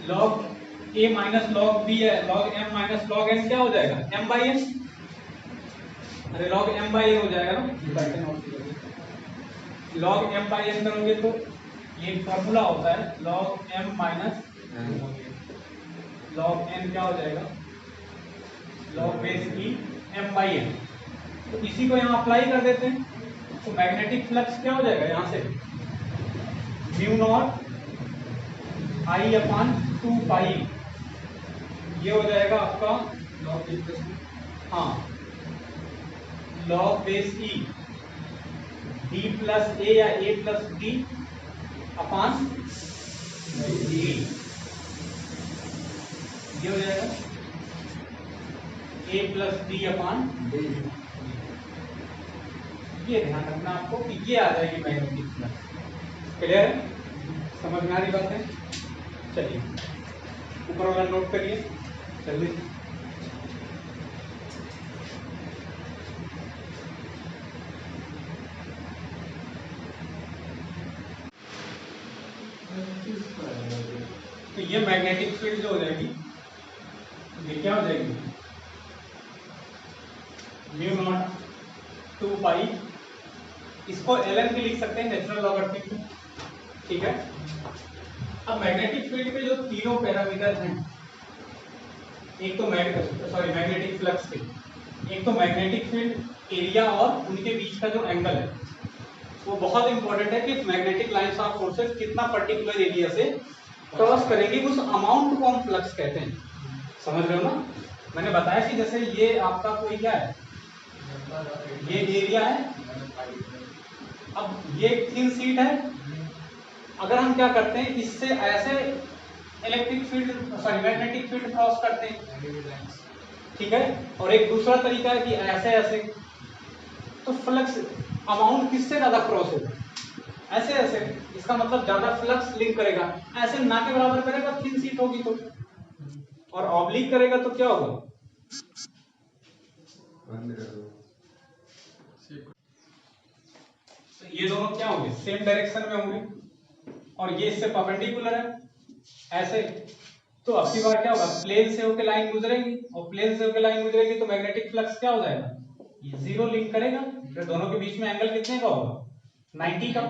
Speaker 1: log a minus log b है, log m minus log n क्या हो जाएगा, एम बाई एन। अरे लॉग एम बाई एन हो जाएगा ना, लॉग एम बाई एन करोगे तो ये फॉर्मूला होता है log m minus log n क्या हो जाएगा, log base e m by n. तो इसी को यहाँ अप्लाई कर देते हैं, तो मैग्नेटिक फ्लक्स क्या हो जाएगा यहाँ से, mu naught I upon 2 pi, ये हो जाएगा आपका लॉग बेस, हाँ log base e d plus a या a plus d upon d, ये हो जाएगा a plus d upon d. ये ध्यान रखना आपको कि ये आ जाएगी मैग्नेटिक फ्लक्स। क्लियर है, समझ में आ रही बात है? चलिए ऊपर वाला नोट करिए जल्दी। तो ये मैग्नेटिक फील्ड जो हो जाएगी, ये क्या हो जाएगी, म्यू नॉट 2 पाई, इसको ln भी लिख सकते हैं, नेचुरल लॉगरिथम, ठीक है। अब मैग्नेटिक फील्ड के जो तीनों पैरामीटर हैं, एक तो मैग्नेटिक फ्लक्स के, एक तो मैग्नेटिक फील्ड एरिया और उनके बीच का जो एंगल है, वो बहुत इंपॉर्टेंट है कि मैग्नेटिक लाइंस ऑफ फोर्सेस कितना पर्टिकुलर एरिया से क्रॉस करेंगी, उस अमाउंट को हम फ्लक्स कहते हैं। समझ रहे हो ना, मैंने बताया कि जैसे ये आपका कोई क्या है, ये एरिया है, अब ये थिन शीट है, अगर हम क्या करते हैं इससे ऐसे electric field magnetic field cross करते हैं, ठीक है, और एक दूसरा तरीका है कि ऐसे ऐसे, तो फ्लक्स अमाउंट किससे ज्यादा क्रॉस होगा, ऐसे ऐसे, इसका मतलब ज्यादा फ्लक्स लिंक करेगा, ऐसे ना के बराबर करेगा थिन शीट होगी तो, और ऑब्लिक करेगा तो क्या होगा, तो ये दोनों क्या होंगे, सेम डायरेक्शन में होंगे, और ये इससे परपेंडिकुलर है ऐसे, तो अब की बार क्या होगा, प्लेन से होकर लाइन गुजरेगी, और प्लेन से होकर लाइन गुजरेगी तो मैग्नेटिक फ्लक्स क्या हो जाएगा, ये जीरो लिंक करेगा, फिर दोनों के बीच में एंगल कितने का होगा, 90 का।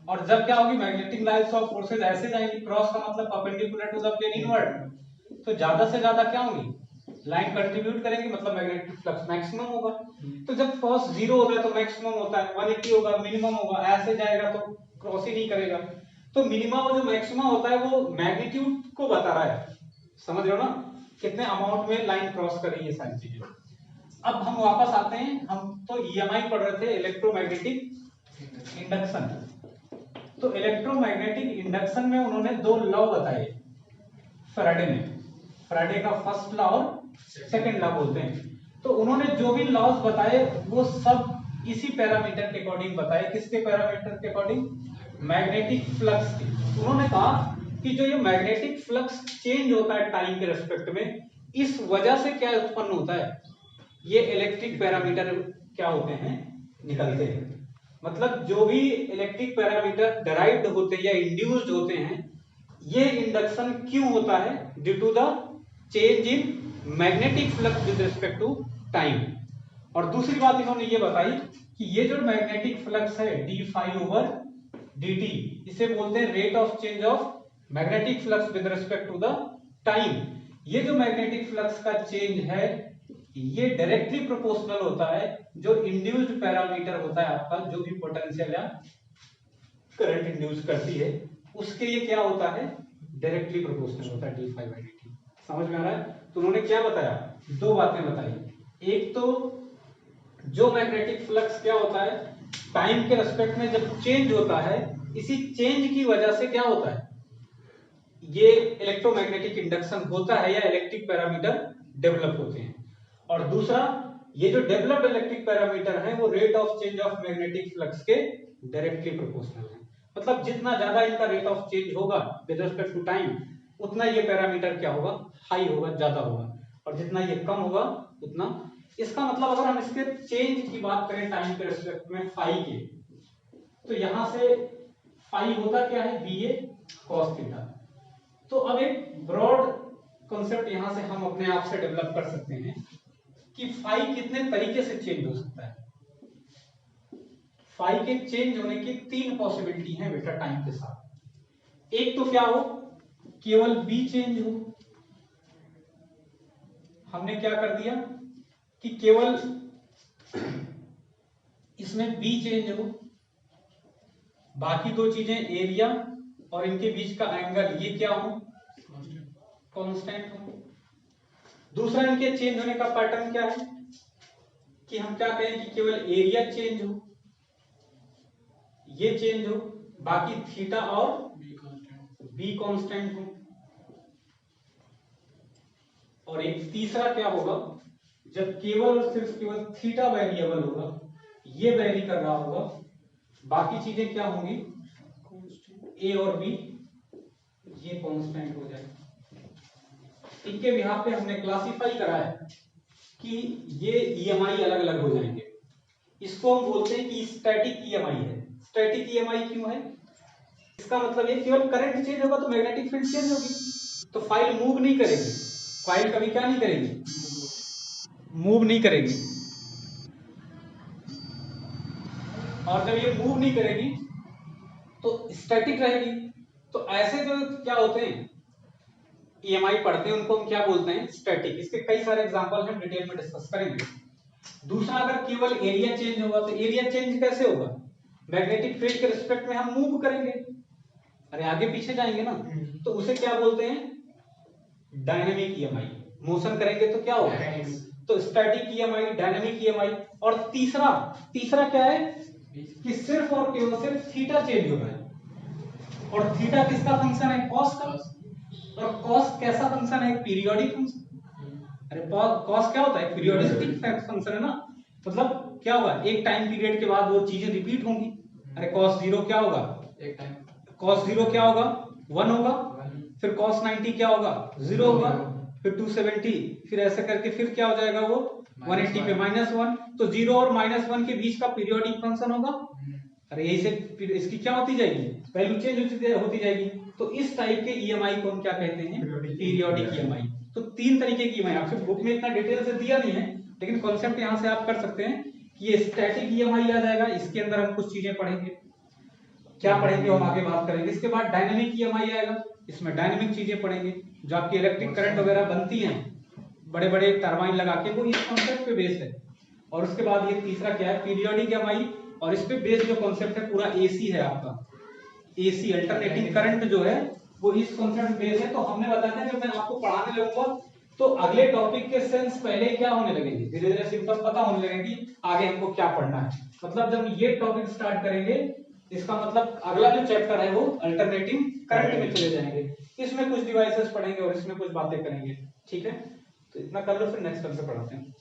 Speaker 1: और जब क्या होगी, मैग्नेटिक लाइंस ऑफ फोर्सेस ऐसे जाएंगी, क्रॉस का मतलब perpendicular to the plane inward, तो ज्यादा से ज्यादा क्या होंगी, लाइन कंट्रीब्यूट करेंगे, मतलब मैग्नेटिक फ्लक्स मैक्सिमम होगा। तो जब क्रॉस जीरो होता है तो मैक्सिमम होता है, 180 होगा, मिनिमम होगा, ऐसे जाएगा तो क्रॉस ही नहीं करेगा। तो मिनिमम और जो मैक्सिमम होता है वो मैग्नीट्यूड को बता रहा है, समझ रहे हो ना, कितने अमाउंट में लाइन क्रॉस कर रही है, सारी चीजें। अब हम वापस आते हैं, हम तो ईएमआई पढ़ रहे थे, इलेक्ट्रोमैग्नेटिक इंडक्शन। तो इलेक्ट्रोमैग्नेटिक इंडक्शन में उन्होंने दो लॉ बताए फैराडे ने, फैराडे का फर्स्ट लॉ और सेकंड लॉ बोलते हैं। तो उन्होंने जो भी लॉज बताए वो सब इसी पैरामीटर के अकॉर्डिंग बताए, किसके पैरामीटर के अकॉर्डिंग, मैग्नेटिक फ्लक्स के। उन्होंने कहा कि जो ये मैग्नेटिक फ्लक्स चेंज होता है टाइम के रेस्पेक्ट में, इस वजह से क्या उत्पन्न होता है, ये इलेक्ट्रिक पैरामीटर क्या होते हैं, निकलते हैं। मतलब जो भी इलेक्ट्रिक पैरामीटर डिराइव्ड होते हैं या इंड्यूस्ड होते हैं, ये इंडक्शन क्यों होता है, due to the change in magnetic flux with respect to time. और दूसरी बात इन्होंने ये बताई कि ये जो मैग्नेटिक फ्लक्स है d phi over d t, इसे बोलते हैं rate of change of magnetic flux with respect to the time. ये जो मैग्नेटिक फ्लक्स का चेंज है ये डायरेक्टली प्रोपोर्शनल होता है जो इंड्यूस्ड पैरामीटर होता है आपका, जो भी पोटेंशियल या करंट इंड्यूस करती है उसके, ये क्या होता है, डायरेक्टली प्रोपोर्शनल होता है d phi by d t. समझ में आ रहा है? तो उन्होंने क्या बताया, दो बातें बताई। एक तो जो मैग्नेटिक फ्लक्स क्या होता है, टाइम के रेस्पेक्ट में जब चेंज होता है, इसी चेंज की वजह से क्या होता है, ये इलेक्ट्रोमैग्नेटिक इंडक्शन होता है या इलेक्ट्रिक पैरामीटर डेवलप होते हैं। और दूसरा, ये जो डेवलप्ड इलेक्ट्रिक पैरामीटर है वो rate of change of magnetic flux के डायरेक्टली प्रोपोर्शनल है। मतलब जितना ज्यादा इनका रेट ऑफ चेंज होगा विद रिस्पेक्ट टू टाइम, उतना ये पैरामीटर क्या होगा, हाई होगा, ज्यादा होगा, और जितना ये कम होगा उतना। इसका मतलब अगर हम इसके चेंज की बात करें टाइम के रिस्पेक्ट में फाई के, तो यहां से फाई होता क्या है, VA cos थीटा। तो अब एक ब्रॉड कॉन्सेप्ट यहां से हम अपने आप से डेवलप कर सकते हैं कि फाई कितने तरीके से चेंज हो सकता है। फाई के चेंज होने की तीन पॉसिबिलिटी हैं बेटा टाइम के साथ। एक तो क्या हो, केवल B चेंज हो। हमने क्या कर दिया कि केवल इसमें B चेंज हो, बाकी दो चीजें एरिया और इनके बीच का एंगल ये क्या हो, कांस्टेंट हो। दूसरा इनके चेंज होने का पैटर्न क्या है कि हम क्या कहें कि केवल एरिया चेंज हो, ये चेंज हो, बाकी थीटा और बी कांस्टेंट हो। और एक तीसरा क्या होगा, जब केवल और सिर्फ केवल थीटा वेरिएबल होगा, ये वेरी कर रहा होगा, बाकी चीजें क्या होंगी, ए और बी ये कांस्टेंट हो जाएगा। इनके बिहाफ पे हमने क्लासिफाई करा है कि ये EMI अलग अलग हो जाएंगे। इसको हम बोलते हैं कि स्टैटिक EMI है। स्टैटिक EMI क्यों है, इसका मतलब ये केवल करंट चेंज होगा तो मैग्नेटिक फील्ड चेंज होगी, तो फाइल मूव नहीं करेगी। फाइल कभी क्या नहीं करेगी, मूव नहीं करेगी। और जब ये मूव नहीं करेगी तो स्टैटिक रहेगी। तो ऐसे जो क्या होते हैं EMI पढ़ते हैं उनको हम क्या बोलते हैं, स्टैटिक। इसके कई सारे एग्जांपल हम डिटेल में डिस्कस करेंगे। दूसरा, अगर केवल एरिया चेंज होगा तो एरिया चेंज कैसे होगा, मैग्नेटिक फील्ड के रिस्पेक्ट में हम मूव करेंगे, अरे आगे पीछे जाएंगे ना, तो उसे क्या बोलते हैं, डायनेमिक EMI। मोशन करेंगे तो क्या होगा, तो स्टैटिक EMI, डायनेमिक EMI। और तीसरा तीसरा क्या है कि सिर्फ और केवल सिर्फ थीटा चेंज हो रहा है, और थीटा किसका फंक्शन है, कॉस का। और कॉस कैसा फंक्शन है, पीरियोडिक फंक्शन। अरे कॉस क्या होता है, पीरियोडिस्टिक फंक्शन है ना, मतलब क्या होगा, एक टाइम पीरियड के बाद वो चीजें रिपीट होंगी। अरे कॉस 0 क्या होगा, एक टाइम कॉस 0 क्या होगा, 1 होगा, फिर कॉस 90 क्या होगा, 0 होगा, फिर 270, फिर ऐसे करके फिर क्या हो जाएगा वो 180 पे -1। तो 0 और -1 के बीच का पीरियोडिक फंक्शन होगा। अरे यही से इसकी क्या होती जाएगी, वैल्यू चेंज होती जाएगी। तो इस टाइप के EMI को हम क्या कहते हैं, पीरियोडिक EMI। तो तीन तरीके की EMI, आपसे बुक में इतना डिटेल से दिया नहीं है, लेकिन कॉन्सेप्ट यहां से आप कर सकते हैं कि ये स्टैटिक EMI आ जाएगा। इसके अंदर हम कुछ चीजें पढ़ेंगे, क्या पढ़ेंगे हम आगे बात करेंगे। इसके बाद डायनेमिक EMI आएगा, इसमें डायनेमिक चीजें पढ़ेंगे, जो आपकी इलेक्ट्रिक करंट वगैरह बनती हैं बड़े बड़े टरबाइन लगा के, वो इस कॉन्सेप्ट पे बेस्ड है। और उसके बाद ये तीसरा क्या है, पीरियोडिक EMI, और इस पे बेस्ड जो कॉन्सेप्ट है पूरा AC है आपका, AC अल्टरनेटिंग करंट जो है वो इस कॉन्सेप्ट बेस्ड है। तो हमने बताया था जब मैं आपको पढ़ाने लगूंगा तो अगले टॉपिक के सेंस पहले क्या होने लगेंगे, धीरे धीरे सिम्टम पता होने लगेंगे कि आगे हमको क्या पढ़ना है। मतलब जब ये टॉपिक स्टार्ट करेंगे, इसका मतलब अगला जो चैप्टर है वो अल्टरनेटिंग करंट में चले जाएंगे। इसमें कुछ डिवाइसेस पढ़ेंगे और इसमें कुछ बातें करेंगे, ठीक है। तो इतना कर लो, फिर नेक्स्ट टर्म से पढ़ाते हैं।